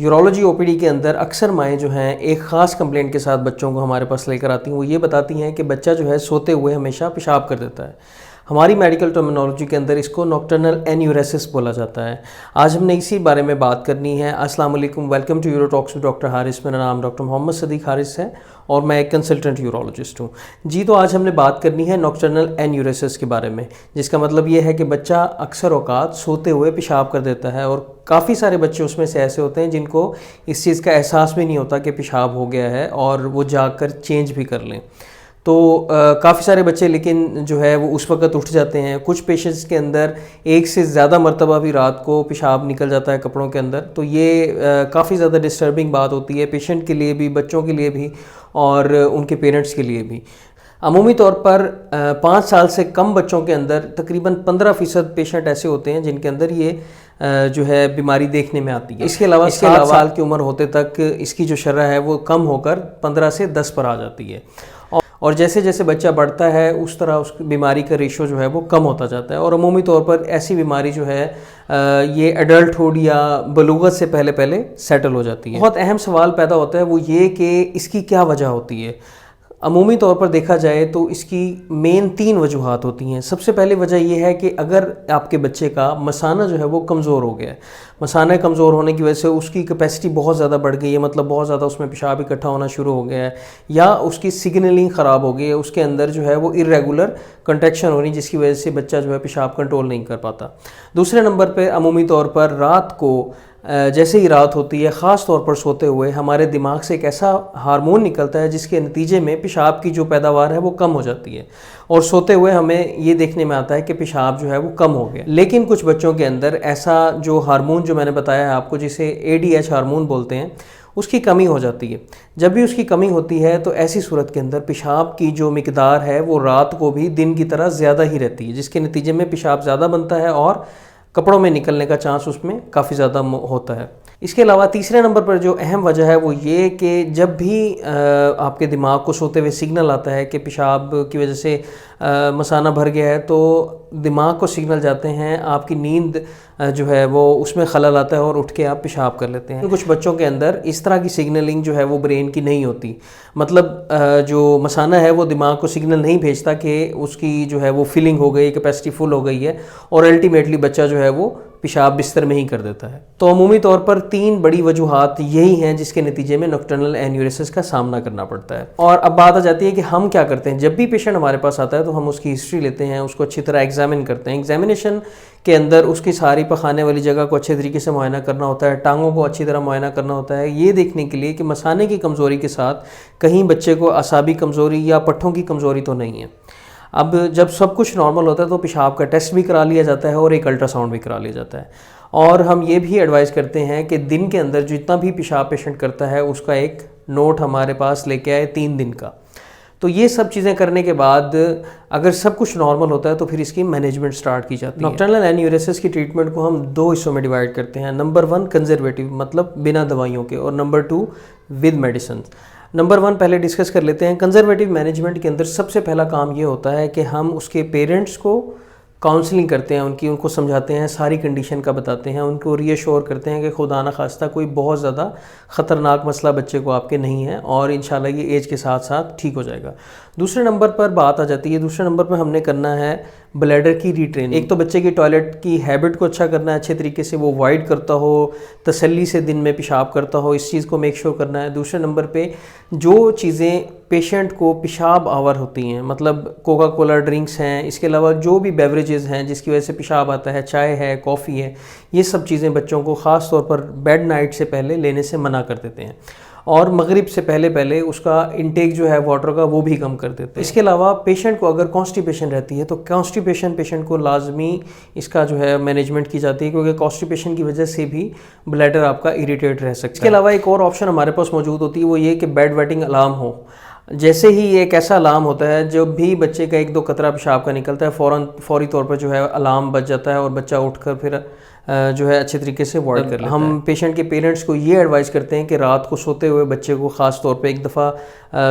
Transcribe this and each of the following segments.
Urology او P D کے اندر اکثر مائیں جو ہیں ایک خاص کمپلینٹ کے ساتھ بچوں کو ہمارے پاس لے کر آتی ہیں. وہ یہ بتاتی ہیں کہ بچہ جو ہے سوتے ہوئے ہمیشہ پیشاب کر دیتا ہے. ہماری میڈیکل ٹرمینالوجی کے اندر اس کو نوکٹرنل اینیوریسس بولا جاتا ہے. آج ہم نے اسی بارے میں بات کرنی ہے. السلام علیکم، welcome to Uro Talks with doctor Haris. میرا نام ڈاکٹر محمد صدیق حارث ہے اور میں ایک کنسلٹنٹ یورولوجسٹ ہوں. جی تو آج ہم نے بات کرنی ہے نوکٹرنل اینیوریسس کے بارے میں، جس کا مطلب یہ ہے کہ بچہ اکثر اوقات سوتے ہوئے پیشاب کر دیتا ہے، اور کافی سارے بچے اس میں سے ایسے ہوتے ہیں جن کو اس چیز کا احساس بھی نہیں ہوتا کہ پیشاب ہو گیا ہے اور وہ جاگ کر چینج بھی کر لیں. تو کافی سارے بچے لیکن جو ہے وہ اس وقت اٹھ جاتے ہیں. کچھ پیشنٹس کے اندر ایک سے زیادہ مرتبہ بھی رات کو پیشاب نکل جاتا ہے کپڑوں کے اندر. تو یہ کافی زیادہ ڈسٹربنگ بات ہوتی ہے پیشنٹ کے لیے بھی، بچوں کے لیے بھی اور ان کے پیرنٹس کے لیے بھی. عمومی طور پر 5 سال سے کم بچوں کے اندر تقریباً 15% پیشنٹ ایسے ہوتے ہیں جن کے اندر یہ جو ہے بیماری دیکھنے میں آتی ہے. اس کے علاوہ 7 سال کی عمر ہوتے تک اس کی جو شرح ہے وہ کم ہو کر 15 سے 10 پر آ جاتی ہے، اور جیسے جیسے بچہ بڑھتا ہے اس طرح اس بیماری کا ریشو جو ہے وہ کم ہوتا جاتا ہے. اور عمومی طور پر ایسی بیماری جو ہے یہ ایڈلٹ ہوڈ یا بلوغت سے پہلے سیٹل ہو جاتی ہے. بہت اہم سوال پیدا ہوتا ہے وہ یہ کہ اس کی کیا وجہ ہوتی ہے. عمومی طور پر دیکھا جائے تو اس کی مین 3 وجوہات ہوتی ہیں. سب سے پہلے وجہ یہ ہے کہ اگر آپ کے بچے کا مثانہ جو ہے وہ کمزور ہو گیا ہے، مثانہ کمزور ہونے کی وجہ سے اس کی کیپیسٹی بہت زیادہ بڑھ گئی ہے، مطلب بہت زیادہ اس میں پیشاب اکٹھا ہونا شروع ہو گیا ہے، یا اس کی سگنلنگ خراب ہو گئی ہے، اس کے اندر جو ہے وہ irregular کنٹریکشن ہو رہی جس کی وجہ سے بچہ جو ہے پیشاب کنٹرول نہیں کر پاتا. دوسرے نمبر پہ عمومی طور پر رات کو جیسے ہی رات ہوتی ہے، خاص طور پر سوتے ہوئے ہمارے دماغ سے ایک ایسا ہارمون نکلتا ہے جس کے نتیجے میں پیشاب کی جو پیداوار ہے وہ کم ہو جاتی ہے، اور سوتے ہوئے ہمیں یہ دیکھنے میں آتا ہے کہ پیشاب جو ہے وہ کم ہو گیا. لیکن کچھ بچوں کے اندر ایسا جو ہارمون جو میں نے بتایا ہے آپ کو، جسے ADH ہارمون بولتے ہیں، اس کی کمی ہو جاتی ہے. جب بھی اس کی کمی ہوتی ہے تو ایسی صورت کے اندر پیشاب کی جو مقدار ہے وہ رات کو بھی دن کی طرح زیادہ ہی رہتی ہے، جس کے نتیجے میں پیشاب زیادہ بنتا ہے اور کپڑوں میں نکلنے کا چانس اس میں کافی زیادہ ہوتا ہے. اس کے علاوہ تیسرے نمبر پر جو اہم وجہ ہے وہ یہ کہ جب بھی آپ کے دماغ کو سوتے ہوئے سگنل آتا ہے کہ پیشاب کی وجہ سے مثانہ بھر گیا ہے، تو دماغ کو سگنل جاتے ہیں، آپ کی نیند جو ہے وہ اس میں خلل آتا ہے اور اٹھ کے آپ پیشاب کر لیتے ہیں. کچھ بچوں کے اندر اس طرح کی سگنلنگ جو ہے وہ برین کی نہیں ہوتی، مطلب جو مثانہ ہے وہ دماغ کو سگنل نہیں بھیجتا کہ اس کی جو ہے وہ فلنگ ہو گئی، کیپیسٹی فل ہو گئی ہے، اور الٹیمیٹلی بچہ جو ہے وہ پیشاب بستر میں ہی کر دیتا ہے. تو عمومی طور پر 3 بڑی وجوہات یہی ہیں جس کے نتیجے میں نوکٹرنل اینیوریسس کا سامنا کرنا پڑتا ہے. اور اب بات آ جاتی ہے کہ ہم کیا کرتے ہیں. جب بھی پیشنٹ ہمارے پاس آتا ہے تو ہم اس کی ہسٹری لیتے ہیں، اس کو اچھی طرح ایگزامن کرتے ہیں. ایگزامینیشن کے اندر اس کی ساری پخانے والی جگہ کو اچھے طریقے سے معائنہ کرنا ہوتا ہے، ٹانگوں کو اچھی طرح معائنہ کرنا ہوتا ہے، یہ دیکھنے کے لیے کہ مثانے کی کمزوری کے ساتھ کہیں بچے کو اعصابی کمزوری یا پٹھوں کی کمزوری تو نہیں ہے. اب جب سب کچھ نارمل ہوتا ہے تو پیشاب کا ٹیسٹ بھی کرا لیا جاتا ہے اور ایک الٹرا ساؤنڈ بھی کرا لیا جاتا ہے. اور ہم یہ بھی ایڈوائز کرتے ہیں کہ دن کے اندر جتنا بھی پیشاب پیشنٹ کرتا ہے اس کا ایک نوٹ ہمارے پاس لے کے آئے 3 دن کا. تو یہ سب چیزیں کرنے کے بعد اگر سب کچھ نارمل ہوتا ہے تو پھر اس کی مینجمنٹ سٹارٹ کی جاتی ہے. نوکٹرنل اینیوریسس کی ٹریٹمنٹ کو ہم 2 حصوں میں ڈیوائڈ کرتے ہیں. نمبر 1 کنزرویٹیو، مطلب بنا دوائیوں کے، اور نمبر 2 ود میڈیسن. نمبر 1 پہلے ڈسکس کر لیتے ہیں. کنزرویٹیو مینجمنٹ کے اندر سب سے پہلا کام یہ ہوتا ہے کہ ہم اس کے پیرنٹس کو کاؤنسلنگ کرتے ہیں، ان کو سمجھاتے ہیں، ساری کنڈیشن کا بتاتے ہیں، ان کو ری ایشور کرتے ہیں کہ خدا نخواستہ کوئی بہت زیادہ خطرناک مسئلہ بچے کو آپ کے نہیں ہے، اور انشاءاللہ یہ ایج کے ساتھ ساتھ ٹھیک ہو جائے گا. دوسرے نمبر پر بات آ جاتی ہے. دوسرے نمبر پر ہم نے کرنا ہے بلیڈر کی ری ٹریننگ. ایک تو بچے کی ٹوائلٹ کی ہیبٹ کو اچھا کرنا ہے، اچھے طریقے سے وہ وائڈ کرتا ہو، تسلی سے دن میں پیشاب کرتا ہو، اس چیز کو میک شور کرنا ہے. دوسرے نمبر پہ جو چیزیں پیشنٹ کو پیشاب آور ہوتی ہیں، مطلب کوکا کولا ڈرنکس ہیں، اس کے علاوہ جو بھی بیوریجز ہیں جس کی وجہ سے پیشاب آتا ہے، چائے ہے، کافی ہے، یہ سب چیزیں بچوں کو خاص طور پر بیڈ نائٹ سے پہلے لینے سے منع کر دیتے ہیں، اور مغرب سے پہلے اس کا انٹیک جو ہے واٹر کا وہ بھی کم کر دیتے ہیں. اس کے علاوہ پیشنٹ کو اگر کانسٹیپیشن رہتی ہے تو کانسٹیپیشن پیشنٹ کو لازمی اس کا جو ہے مینجمنٹ کی جاتی ہے، کیونکہ کانسٹیپیشن کی وجہ سے بھی بلیڈر آپ کا اریٹیٹ رہ سکتا ہے. اس کے علاوہ ایک اور آپشن ہمارے پاس موجود ہوتی ہے، وہ یہ کہ بیڈ ویٹنگ الارم ہو. جیسے ہی ایک ایسا الارم ہوتا ہے جب بھی بچے کا 1-2 قطرہ پیشاب کا نکلتا ہے، فوری طور پر جو ہے الارم بج جاتا ہے اور بچہ اٹھ کر پھر جو ہے اچھے طریقے سے وارڈ کر لیتا ہے. ہم پیشنٹ کے پیرنٹس کو یہ ایڈوائز کرتے ہیں کہ رات کو سوتے ہوئے بچے کو خاص طور پہ ایک دفعہ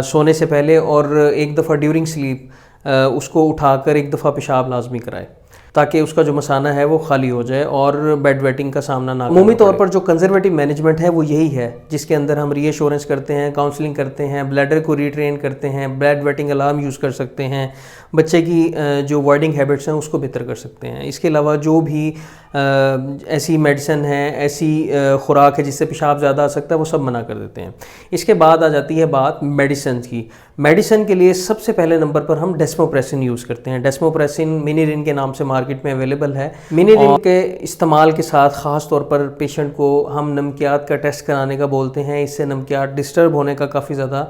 سونے سے پہلے اور ایک دفعہ ڈیورنگ سلیپ اس کو اٹھا کر ایک دفعہ پیشاب لازمی کرائے. تاکہ اس کا جو مثانہ ہے وہ خالی ہو جائے اور بیڈ ویٹنگ کا سامنا نہ عمومی طور پر جو کنزرویٹو مینجمنٹ ہے وہ یہی ہے، جس کے اندر ہم ری ایشورنس کرتے ہیں، کاؤنسلنگ کرتے ہیں، بلیڈر کو ریٹرین کرتے ہیں، بیڈ ویٹنگ الارم یوز کر سکتے ہیں، بچے کی جو وائڈنگ ہیبٹس ہیں اس کو بہتر کر سکتے ہیں۔ اس کے علاوہ جو بھی ایسی میڈیسن ہے، ایسی خوراک ہے جس سے پیشاب زیادہ آ سکتا ہے، وہ سب منع کر دیتے ہیں۔ اس کے بعد آ جاتی ہے بات میڈیسن کی۔ میڈیسن کے لیے سب سے پہلے نمبر پر ہم ڈیسموپریسن یوز کرتے ہیں۔ ڈیسموپریسن منیرین کے نام سے مارکیٹ میں اویلیبل ہے۔ منیرین کے استعمال کے ساتھ خاص طور پر پیشنٹ کو ہم نمکیات کا ٹیسٹ کرانے کا بولتے ہیں، اس سے نمکیات ڈسٹرب ہونے کا کافی زیادہ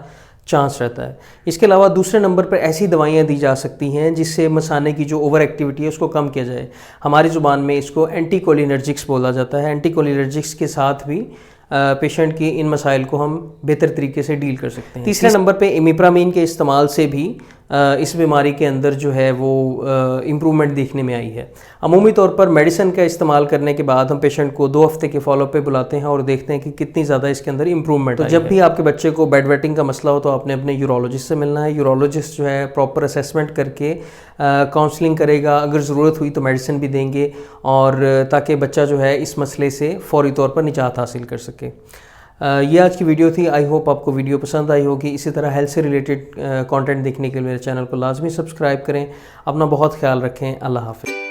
چانس رہتا ہے۔ اس کے علاوہ دوسرے نمبر پر ایسی دوائیاں دی جا سکتی ہیں جس سے مثانے کی جو اوور ایکٹیویٹی ہے اس کو کم کیا جائے۔ ہماری زبان میں اس کو اینٹی کولینرجکس بولا جاتا ہے۔ اینٹی کولینرجکس کے ساتھ بھی پیشنٹ کی ان مسائل کو ہم بہتر طریقے سے ڈیل کر سکتے ہیں۔ تیسرے نمبر پہ امیپرامین کے استعمال سے بھی اس بیماری کے اندر جو ہے وہ امپرومنٹ دیکھنے میں آئی ہے۔ عمومی طور پر میڈیسن کا استعمال کرنے کے بعد ہم پیشنٹ کو 2 ہفتے کے فالو اپ پہ بلاتے ہیں اور دیکھتے ہیں کہ کتنی زیادہ اس کے اندر امپرومنٹ ہے۔ تو جب بھی آپ کے بچے کو بیڈ ویٹنگ کا مسئلہ ہو تو آپ نے اپنے یورولوجسٹ سے ملنا ہے۔ یورولوجسٹ جو ہے پراپر اسیسمنٹ کر کے کاؤنسلنگ کرے گا، اگر ضرورت ہوئی تو میڈیسن بھی دیں گے، اور تاکہ بچہ جو ہے اس مسئلے سے فوری طور پر نجات حاصل کر سکے۔ یہ آج کی ویڈیو تھی۔ آئی ہوپ آپ کو ویڈیو پسند آئی ہوگی۔ اسی طرح ہیلتھ سے ریلیٹڈ کانٹینٹ دیکھنے کے لیے میرے چینل کو لازمی سبسکرائب کریں۔ اپنا بہت خیال رکھیں۔ اللہ حافظ۔